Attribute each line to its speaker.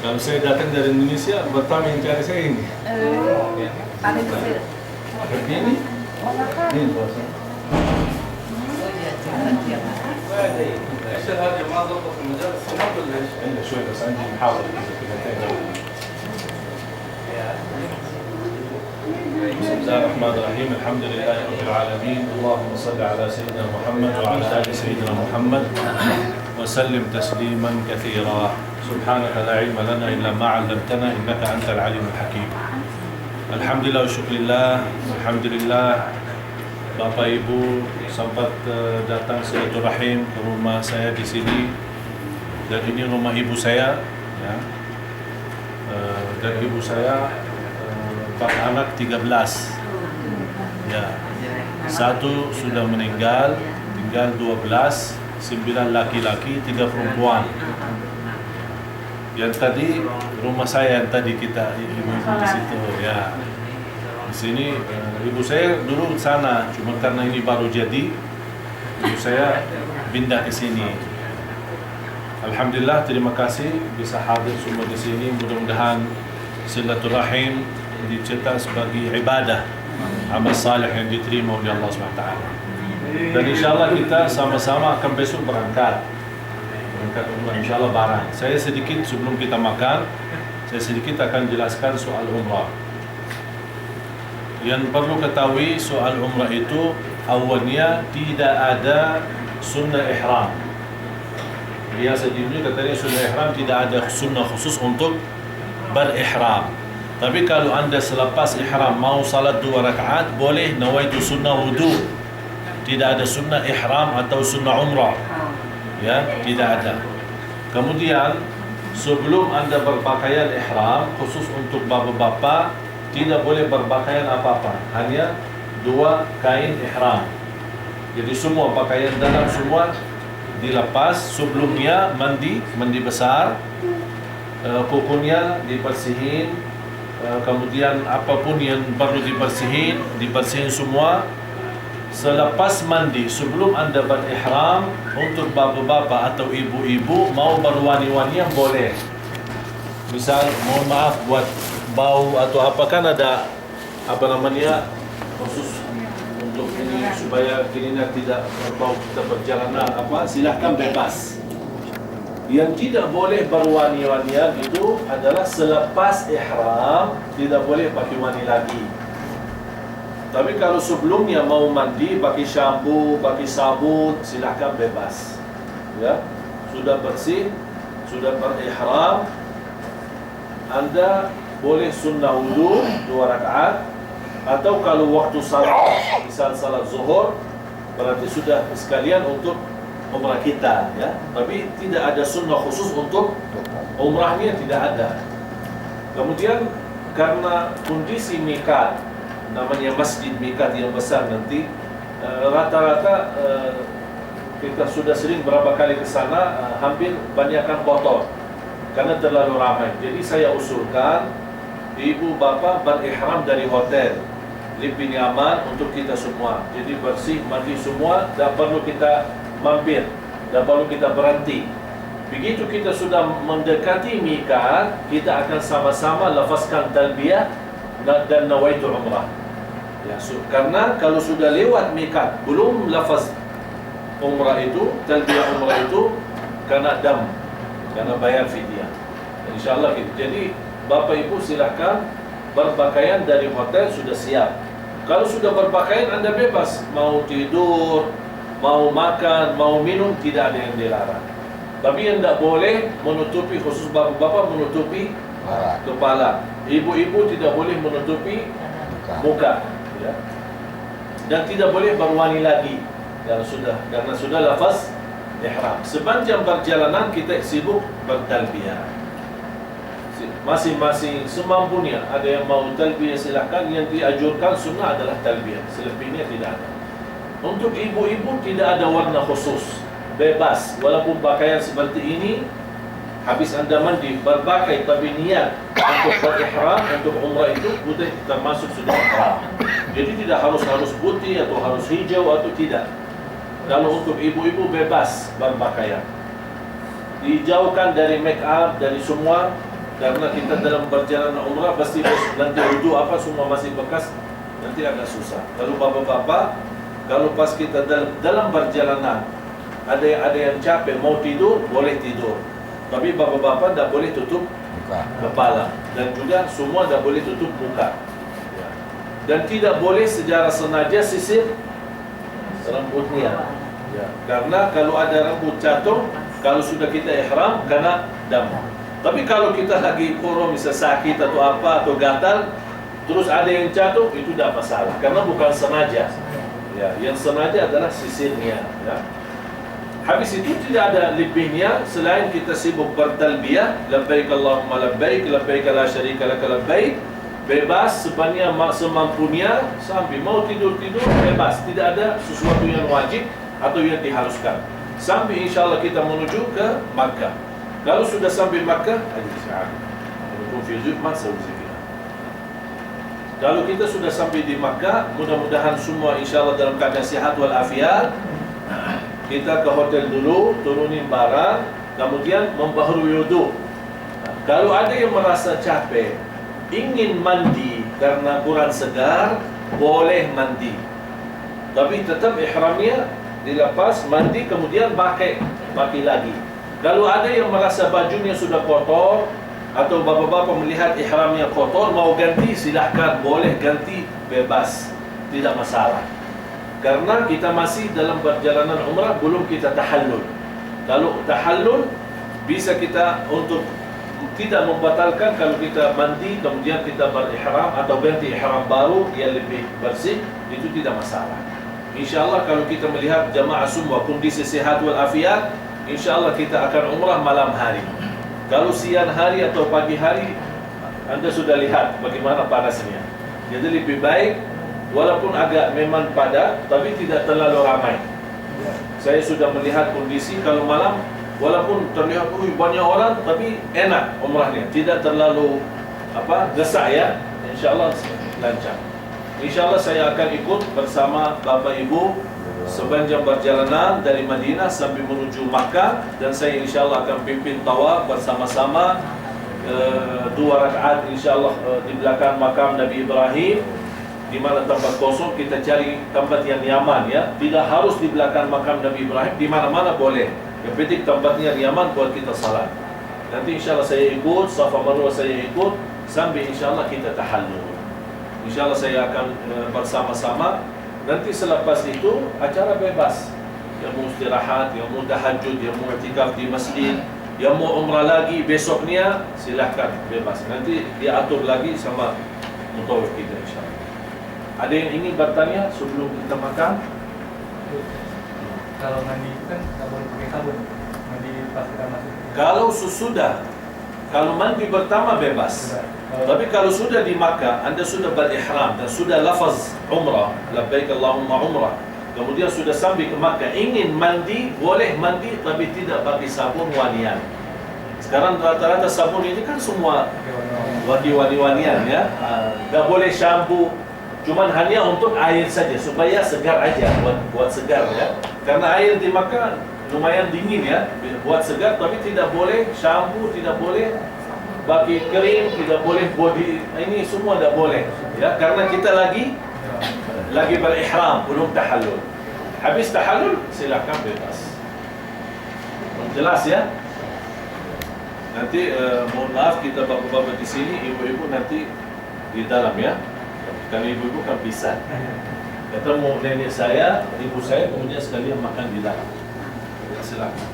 Speaker 1: Kalau saya datang dari Indonesia, pertama yang cari saya ini.
Speaker 2: Paling kecil.
Speaker 1: Tapi ini puasa.
Speaker 3: الاشياء هذه ما ضبط المجال الصناعي ولا ايش؟
Speaker 1: عندنا شوي بس عندي محاولة كذا بسم الله الرحمن الرحيم الحمد لله رب العالمين اللهم صل على سيدنا محمد وعلى آل سيدنا محمد وسلم تسليما كثيرا سبحانك لا علم لنا إلا ما علمتنا إنك أنت العليم الحكيم الحمد لله والشكر لله الحمد لله Bapak Ibu sempat datang silaturahim ke rumah saya di sini dan ini rumah ibu saya ya. Dan ibu saya 4 anak 13 ya. Satu sudah meninggal, tinggal 12, 9 laki-laki, 3 perempuan. Yang tadi rumah saya yang tadi kita ibu-ibu di situ ya. Di sini ibu saya dulu di sana, cuma karena ini baru jadi, ibu saya pindah ke sini. Alhamdulillah, terima kasih bisa hadir semua di sini. Mudah-mudahan silaturahim dicetak sebagai ibadah, amal saleh yang diterima oleh Allah SWT. Dan insyaAllah kita sama-sama akan besok berangkat umrah, insyaAllah barang. Saya sedikit sebelum kita makan, saya sedikit akan jelaskan soal umrah. Yang perlu ketahui soal umrah itu awalnya tidak ada sunnah ihram. Biasa di dunia katanya sunnah ihram tidak ada sunnah khusus untuk berihram. Tapi kalau anda selepas ihram mau salat 2 rakaat boleh nawaitu sunnah wudu. Tidak ada sunnah ihram atau sunnah umrah. Ya, tidak ada. Kemudian sebelum anda berpakaian ihram khusus untuk bapak-bapak tidak boleh berpakaian apa-apa, hanya 2 kain ihram. Jadi semua pakaian dalam semua dilepas. Sebelumnya mandi besar, kukunya dibersihin, kemudian apapun yang perlu dibersihin semua. Selepas mandi, sebelum anda berihram, untuk bapak-bapak atau ibu-ibu mau berwani-wanian boleh. Misal, mohon maaf buat bau atau apa, kan ada apa namanya khusus untuk ini supaya kirinya tidak berbau kita perjalanan apa, silahkan bebas. Yang tidak boleh berwani-wanian itu adalah selepas ihram tidak boleh pakai wani lagi. Tapi kalau sebelumnya mau mandi pakai shampoo, pakai sabun, silahkan bebas. Ya, sudah bersih, sudah berihram, anda boleh sunnah wudu 2 rakaat, atau kalau waktu salat, misal salat zuhur, berarti sudah sekalian untuk umrah kita ya. Tapi tidak ada sunnah khusus untuk umrahnya, tidak ada. Kemudian karena kondisi mikat, namanya masjid mikat yang besar nanti, rata-rata kita sudah sering berapa kali ke sana, hampir banyakkan kotor karena terlalu ramai. Jadi saya usulkan ibu bapak berihram dari hotel, lebih nyaman untuk kita semua. Jadi bersih, mandi semua, tak perlu kita mampir, tak perlu kita berhenti. Begitu kita sudah mendekati mikat, kita akan sama-sama lafazkan talbiyah dan nawaitu umrah. Ya, karena kalau sudah lewat mikat, belum lafaz umrah itu, talbiyah umrah itu, kena dam, karena bayar fidyah. InsyaAllah gitu. Jadi Bapak Ibu silahkan berpakaian dari hotel sudah siap. Kalau sudah berpakaian anda bebas, mau tidur, mau makan, mau minum, tidak ada yang dilarang. Tapi yang tidak boleh menutupi, khusus bapak-bapak menutupi kepala. Ibu-ibu tidak boleh menutupi muka ya. Dan tidak boleh berwani lagi karena sudah lafaz ihram. Sepanjang perjalanan kita sibuk bertalbiyah. Masing-masing semampunya. Ada yang mau talbiyah silahkan. Yang dianjurkan sunnah adalah talbiyah, selebihnya tidak ada. Untuk ibu-ibu tidak ada warna khusus, bebas. Walaupun pakaian seperti ini, habis anda mandi berpakai tapi niat untuk berihram, untuk umrah itu sudah termasuk sudah ihram. Jadi tidak harus putih atau harus hijau atau tidak. Kalau untuk ibu-ibu bebas berpakaian, dijauhkan dari make up, dari semua. karena kita dalam perjalanan umrah pasti nanti wudu apa semua masih bekas, nanti agak susah. Kalau bapak-bapak, kalau pas kita dalam perjalanan ada yang capek mau tidur, boleh tidur. Tapi bapak-bapak tidak boleh tutup kepala, dan juga semua tidak boleh tutup muka. Dan tidak boleh secara sengaja sisir rambutnya. Karena kalau ada rambut jatuh, kalau sudah kita ihram, kena dam. Tapi kalau kita lagi kurang, misalnya sakit atau apa, atau gatal, terus ada yang jatuh, itu tidak masalah. Karena bukan sengaja. Ya, yang sengaja adalah sisirnya. Ya. Habis itu tidak ada lebihnya selain kita sibuk bertalbiyah, labbaik Allahumma labbaik, labbaik la syarika lak labbaik. Bebas sebanyak semampunya, sampai mau tidur-tidur bebas. Tidak ada sesuatu yang wajib atau yang diharuskan. Sampai insyaAllah kita menuju ke Makkah. Kalau sudah sampai Makkah, kalau kita sudah sampai di Makkah, mudah-mudahan semua insyaAllah dalam keadaan sihat walafiat. Kita ke hotel dulu, turunin barang, kemudian membaharui wudu. Kalau ada yang merasa capek, ingin mandi karena kurang segar, boleh mandi. Tapi tetap ihramnya dilepas, mandi, kemudian pakai lagi. Kalau ada yang merasa bajunya sudah kotor, atau bapak-bapak melihat ihramnya kotor, mau ganti, silahkan, boleh ganti, bebas, tidak masalah. Karena kita masih dalam perjalanan umrah, belum kita tahallul. Kalau tahallul, bisa kita untuk tidak membatalkan kalau kita mandi, kemudian kita berihram atau ganti ihram baru yang lebih bersih, itu tidak masalah. InsyaAllah kalau kita melihat jamaah semua kondisi sehat walafiat, InsyaAllah kita akan umrah malam hari. Kalau siang hari atau pagi hari, Anda sudah lihat bagaimana panasnya. Jadi lebih baik, walaupun agak memang padat, tapi tidak terlalu ramai. Saya sudah melihat kondisi kalau malam, walaupun terlihat banyak orang, tapi enak umrahnya. Tidak terlalu gesak ya. InsyaAllah lancar. InsyaAllah saya akan ikut bersama Bapak Ibu sepanjang perjalanan dari Madinah sampai menuju Makkah, dan saya insyaAllah akan pimpin tawaf bersama-sama 2 rakaat insyaAllah di belakang makam Nabi Ibrahim, di mana tempat kosong kita cari tempat yang nyaman ya. Tidak harus di belakang makam Nabi Ibrahim, di mana-mana boleh. Yang penting tempatnya nyaman buat kita salat. Nanti insyaAllah saya ikut, Safa Marwah saya ikut, sampai insyaAllah kita tahallul. InsyaAllah saya akan bersama-sama. Nanti selepas itu acara bebas. Yang mau istirahat, yang mau tahajud, yang mau i'tikaf di masjid, yang mau umrah lagi besoknya, silahkan bebas. Nanti diatur lagi sama mutawif kita insyaAllah. Ada yang ingin bertanya sebelum kita makan?
Speaker 3: Kalau mandi kan nggak boleh pakai sabun. Mandi pas kita masuk.
Speaker 1: Kalau sesudah, kalau mandi pertama bebas. Tapi kalau sudah di Makkah, Anda sudah berihram dan sudah lafaz umrah, labbaik Allahumma umrah, kemudian sudah sampai ke Makkah, ingin mandi, boleh mandi, tapi tidak pakai sabun wanian. Sekarang rata-rata sabun ini kan semua wani-wanian ya. Nggak boleh shampoo, cuman hanya untuk air saja, supaya segar aja, buat segar ya. Karena air di Makkah lumayan dingin ya, buat segar, tapi tidak boleh shampoo, tidak boleh pakai krim, tidak boleh body, ini semua tidak boleh ya, karena kita lagi berihram, belum tahallul. Habis tahallul silakan bebas. Jelas ya? Nanti mohon maaf kita bapak-bapak di sini, ibu-ibu nanti di dalam ya. Karena ibu-ibu kan bisa. Ketemu nenek saya, ibu saya, kemudian sekalian makan di dalam. Ya, silakan.